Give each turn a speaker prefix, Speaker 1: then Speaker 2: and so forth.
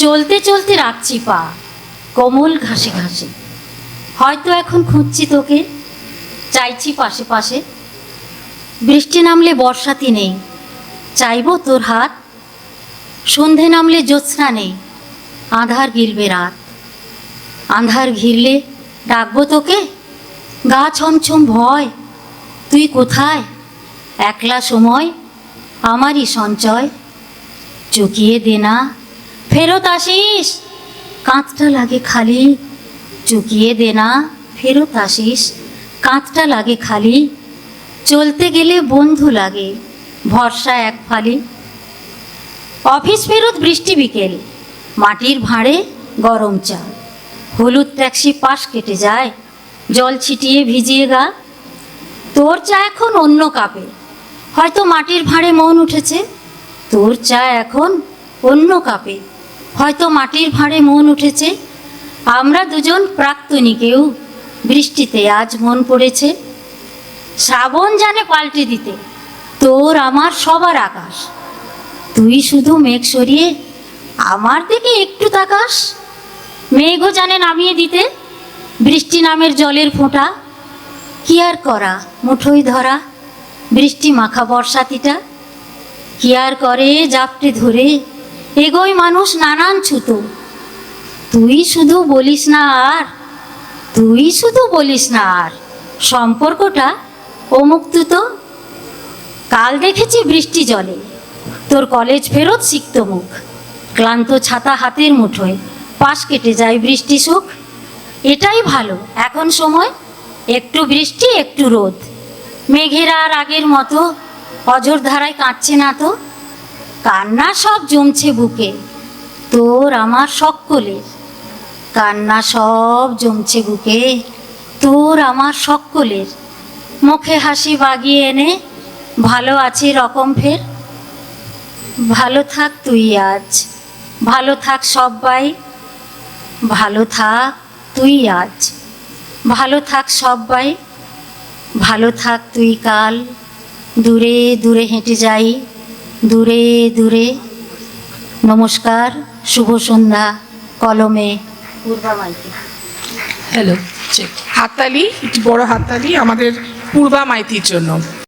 Speaker 1: চলতে চলতে রাখছি পা কোমল ঘাসে ঘাসে, হয়তো এখন খুঁজছি তোকে, চাইছি পাশে পাশে। বৃষ্টি নামলে বর্ষাতি নেই, চাইবো তোর হাত। সন্ধে নামলে জ্যোৎস্না নেই, আঁধার গিলবে রাত। আঁধার ঘিরলে ডাকবো তোকে, গা ছমছম ভয়। তুই কোথায়? একলা সময় আমারই সঞ্চয়। চুকিয়ে দে না, ফেরত আসিস, কাঁধটা লাগে খালি। চুকিয়ে দে না, ফেরত আসিস, কাঁধটা লাগে খালি। চলতে গেলে বন্ধু লাগে, ভরসা এক ফালি। অফিস ফেরত বৃষ্টি বিকেল, মাটির ভাঁড়ে গরম চা। হলুদ ট্যাক্সি পাশ কেটে যায়, জল ছিটিয়ে ভিজিয়ে গা। তোর চা এখন অন্য কাপে, হয়তো মাটির ভাঁড়ে মন উঠেছে। তোর চা এখন অন্য কাপে, হয়তো মাটির ভাঁড়ে মন উঠেছে। আমরা দুজন প্রাক্তনী, কেউ বৃষ্টিতে আজ মন পড়েছে। শ্রাবণ জানে পাল্টে দিতে তোর আমার সবার আকাশ। তুই শুধু মেঘ সরিয়ে আমার দিকে একটু তাকাস। মেঘও জানে নামিয়ে দিতে বৃষ্টি নামের জলের ফোঁটা। কি আর করা, মুঠোই ধরা বৃষ্টি মাখা বর্ষাতিটা। কি আর করে জাপটে ধরে এগোয় মানুষ নানান ছুতো। তুই শুধু বলিস না আর, তুই শুধু বলিস না আর, সম্পর্কটা অমুক্ত। কাল দেখেছি বৃষ্টি জলে তোর কলেজ ফেরত সিক্ত মুখ। ক্লান্ত ছাতা হাতের মুঠোয় পাশ কেটে যায় বৃষ্টি সুখ। এটাই ভালো এখন সময়, একটু বৃষ্টি একটু রোদ। মেঘেরা আর আগের মতো অঝোর ধারায় কাঁদছে না তো। কান্না সব জমছে বুকে তোর আমার সকলের। কান্না সব জমছে বুকে তোর আমার সকলের। মুখে হাসি বাগিয়ে এনে ভালো আছি রকম ফের। ভালো থাক তুই আজ, ভালো থাক সবাই। ভালো থাক তুই আজ, ভালো থাক সবাই। ভালো থাক তুই কাল, দূরে দূরে হেঁটে যাই, দূরে দূরে। নমস্কার, শুভ সন্ধ্যা। কলমে পূর্বা মাইতি।
Speaker 2: হ্যালো, হাততালি, বড় হাততালি আমাদের পূর্বা মাইতির জন্য।